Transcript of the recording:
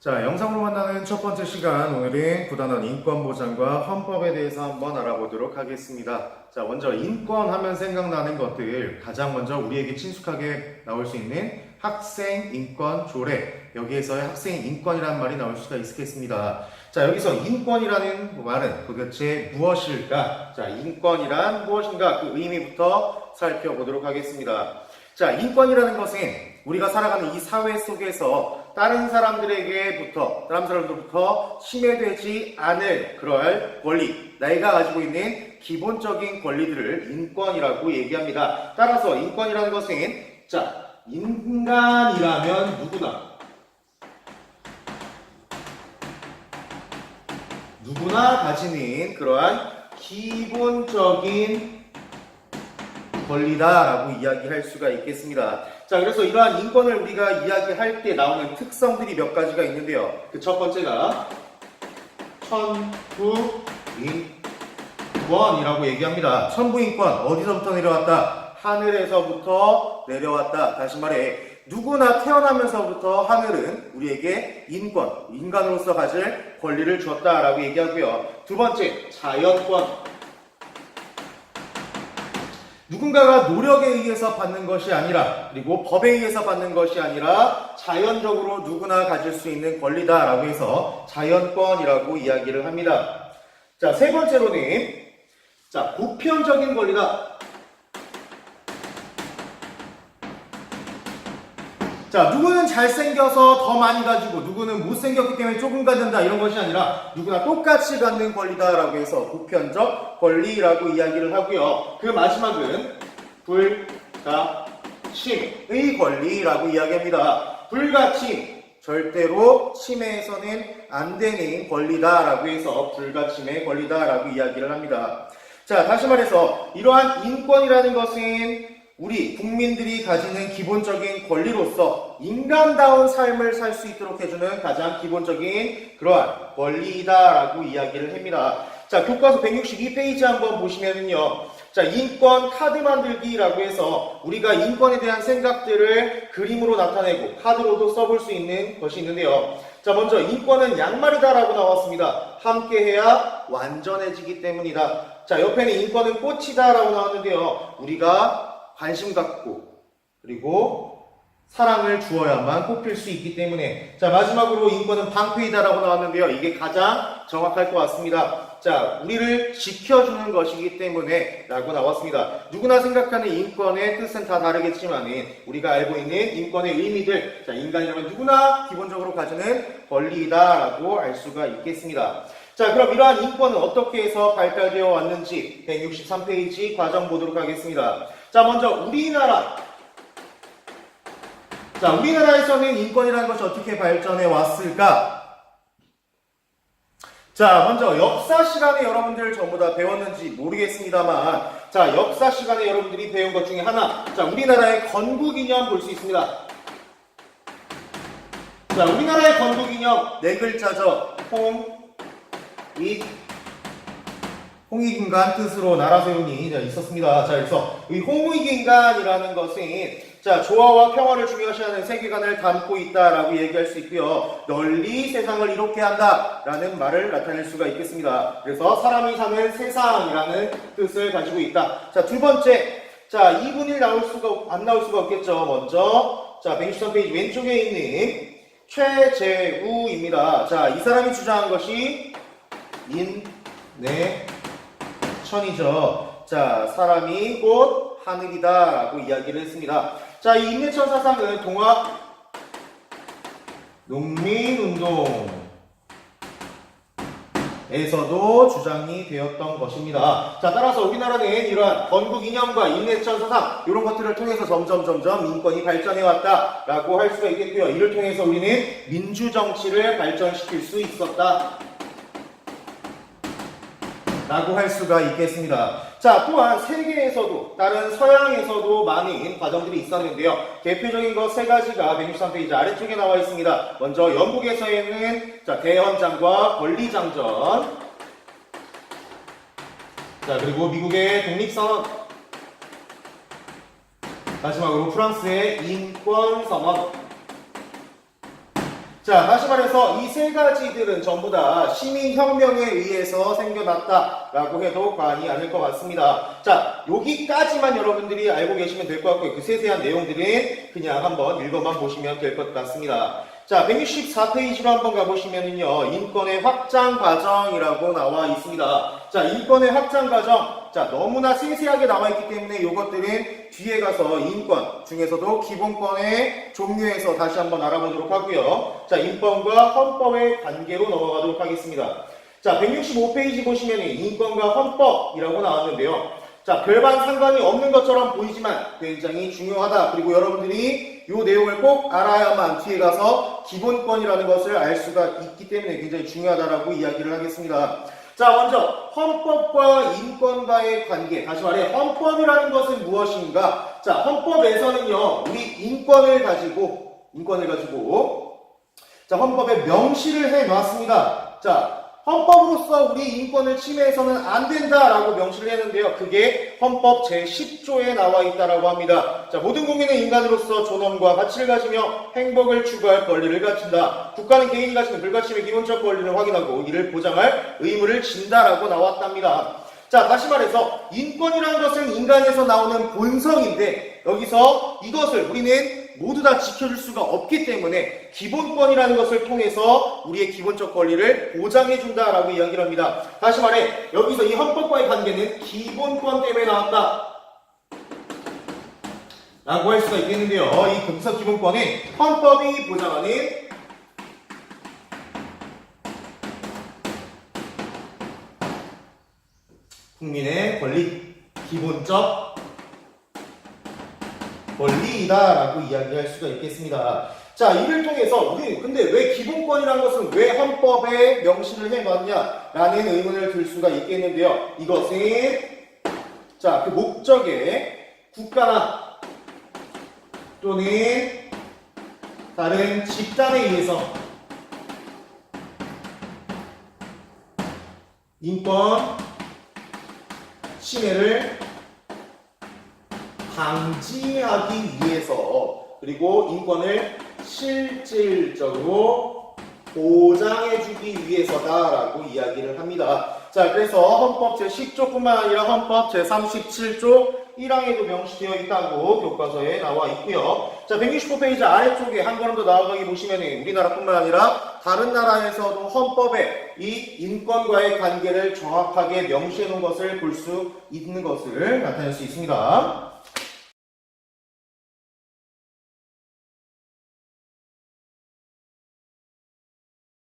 자, 영상으로 만나는 첫 번째 시간, 오늘은 부단한 인권보장과 헌법에 대해서 한번 알아보도록 하겠습니다. 자, 먼저 인권 하면 생각나는 것들, 가장 먼저 우리에게 친숙하게 나올 수 있는 학생 인권 조례, 여기에서의 학생 인권이라는 말이 나올 수가 있겠습니다. 자, 여기서 인권이라는 말은 도대체 무엇일까? 자, 인권이란 무엇인가? 그 의미부터 살펴보도록 하겠습니다. 자, 인권이라는 것은 우리가 살아가는 이 사회 속에서 다른 사람들로부터 침해되지 않을 그러할 권리, 내가 가지고 있는 기본적인 권리들을 인권이라고 얘기합니다. 따라서 인권이라는 것은, 자, 인간이라면 누구나 가지는 그러한 기본적인 권리다라고 이야기할 수가 있겠습니다. 자, 그래서 이러한 인권을 우리가 이야기할 때 나오는 특성들이 몇 가지가 있는데요. 그 첫 번째가 천부인권이라고 얘기합니다. 천부인권, 어디서부터 내려왔다? 하늘에서부터 내려왔다. 다시 말해, 누구나 태어나면서부터 하늘은 우리에게 인간으로서 가질 권리를 주었다라고 얘기하고요. 두 번째, 자연권. 누군가가 노력에 의해서 받는 것이 아니라, 그리고 법에 의해서 받는 것이 아니라 자연적으로 누구나 가질 수 있는 권리다라고 해서 자연권이라고 이야기를 합니다. 자, 세 번째로는, 자, 보편적인 권리다. 자, 누구는 잘생겨서 더 많이 가지고 누구는 못생겼기 때문에 조금 갖는다 이런 것이 아니라 누구나 똑같이 갖는 권리다라고 해서 보편적 권리라고 이야기를 하고요. 그 마지막은 불가침의 권리라고 이야기합니다. 불가침, 절대로 침해해서는 안 되는 권리다라고 해서 불가침의 권리다라고 이야기를 합니다. 자, 다시 말해서 이러한 인권이라는 것은 우리 국민들이 가지는 기본적인 권리로서 인간다운 삶을 살 수 있도록 해주는 가장 기본적인 그러한 권리다라고 이야기를 합니다. 자, 교과서 162페이지 한번 보시면은요. 자, 인권 카드 만들기라고 해서 우리가 인권에 대한 생각들을 그림으로 나타내고 카드로도 써볼 수 있는 것이 있는데요. 자, 먼저 인권은 양말이다라고 나왔습니다. 함께해야 완전해지기 때문이다. 자, 옆에는 인권은 꽃이다라고 나왔는데요. 우리가 관심 갖고 그리고 사랑을 주어야만 꽃필 수 있기 때문에, 자, 마지막으로 인권은 방패이다라고 나왔는데요. 이게 가장 정확할 것 같습니다. 자, 우리를 지켜주는 것이기 때문에 라고 나왔습니다. 누구나 생각하는 인권의 뜻은 다 다르겠지만 우리가 알고 있는 인권의 의미들, 자, 인간이라면 누구나 기본적으로 가지는 권리이다라고 알 수가 있겠습니다. 자, 그럼 이러한 인권은 어떻게 해서 발달되어 왔는지 163페이지 과정 보도록 하겠습니다. 자, 먼저 우리나라에서는 인권이라는 것이 어떻게 발전해 왔을까? 자, 먼저 역사 시간에 여러분들 전부 다 배웠는지 모르겠습니다. 자, 역사 시간에 여러분들이 배운 것 중에 하나, 자, 우리나라의 건국이념 볼 수 있습니다. 자, 우리나라의 건국이념 네 글자죠. 홍익인간 뜻으로 나라 세운이 있었습니다. 자, 그래서 이 홍익인간이라는 것은, 자, 조화와 평화를 중요시하는 세계관을 담고 있다라고 얘기할 수 있고요. 널리 세상을 이롭게 한다라는 말을 나타낼 수가 있겠습니다. 그래서 사람이 사는 세상이라는 뜻을 가지고 있다. 자, 두 번째, 자, 2분이 안 나올 수가 없겠죠. 먼저, 자, 163페이지 왼쪽에 있는 최재우입니다. 자, 이 사람이 주장한 것이 인내천이죠. 자, 사람이 곧 하늘이다라고 이야기를 했습니다. 자, 이 인내천 사상은 동학 농민운동에서도 주장이 되었던 것입니다. 자, 따라서 우리나라는 이러한 건국 이념과 인내천 사상 이런 것들을 통해서 점점 인권이 발전해 왔다라고 할 수가 있겠고요. 이를 통해서 우리는 민주정치를 발전시킬 수 있었다 라고 할 수가 있겠습니다. 자, 또한 세계에서도 다른 서양에서도 많은 과정들이 있었는데요. 대표적인 것 세 가지가 163페이지 아래쪽에 나와 있습니다. 먼저 영국에서는, 자, 대헌장과 권리장전, 자, 그리고 미국의 독립선언, 마지막으로 프랑스의 인권선언. 자, 다시 말해서 이 세 가지들은 전부 다 시민혁명에 의해서 생겨났다라고 해도 과언이 아닐 것 같습니다. 자, 여기까지만 여러분들이 알고 계시면 될 것 같고요. 그 세세한 내용들은 그냥 한번 읽어만 보시면 될 것 같습니다. 자, 164페이지로 한번 가보시면은요, 인권의 확장 과정이라고 나와 있습니다. 자, 인권의 확장 과정. 자, 너무나 세세하게 나와 있기 때문에 이것들은 뒤에 가서 인권 중에서도 기본권의 종류에서 다시 한번 알아보도록 하고요. 자, 인권과 헌법의 관계로 넘어가도록 하겠습니다. 자, 165페이지 보시면 인권과 헌법이라고 나왔는데요. 자, 별반 상관이 없는 것처럼 보이지만 굉장히 중요하다. 그리고 여러분들이 이 내용을 꼭 알아야만 뒤에 가서 기본권이라는 것을 알 수가 있기 때문에 굉장히 중요하다라고 이야기를 하겠습니다. 자, 먼저 헌법과 인권과의 관계. 다시 말해 헌법이라는 것은 무엇인가? 자, 헌법에서는요, 우리 인권을 가지고 자, 헌법에 명시를 해 놨습니다. 자, 헌법으로서 우리 인권을 침해해서는 안 된다라고 명시를 했는데요. 그게 헌법 제10조에 나와 있다라고 합니다. 자, 모든 국민은 인간으로서 존엄과 가치를 가지며 행복을 추구할 권리를 갖춘다. 국가는 개인이 가지는 불가침의 기본적 권리를 확인하고 이를 보장할 의무를 진다라고 나왔답니다. 자, 다시 말해서 인권이라는 것은 인간에서 나오는 본성인데 여기서 이것을 우리는 모두 다 지켜줄 수가 없기 때문에 기본권이라는 것을 통해서 우리의 기본적 권리를 보장해준다라고 이야기를 합니다. 다시 말해 여기서 이 헌법과의 관계는 기본권 때문에 나왔다 라고 할 수가 있겠는데요. 이 금서 기본권은 헌법이 보장하는 국민의 권리, 기본적 권리이다라고 이야기할 수가 있겠습니다. 자, 이를 통해서 우리 근데 왜 기본권이라는 것은 왜 헌법에 명시를 해놨냐라는 의문을 들 수가 있겠는데요. 이것은 자, 그 목적에 국가나 또는 다른 집단에 의해서 인권 침해를 방지하기 위해서 그리고 인권을 실질적으로 보장해주기 위해서다라고 이야기를 합니다. 자, 그래서 헌법 제10조뿐만 아니라 헌법 제37조 1항에도 명시되어 있다고 교과서에 나와 있고요. 자, 165페이지 아래쪽에 한 걸음 더 나아가기 보시면 우리나라뿐만 아니라 다른 나라에서도 헌법에 이 인권과의 관계를 정확하게 명시해 놓은 것을 볼 수 있는 것을 나타낼 수 있습니다.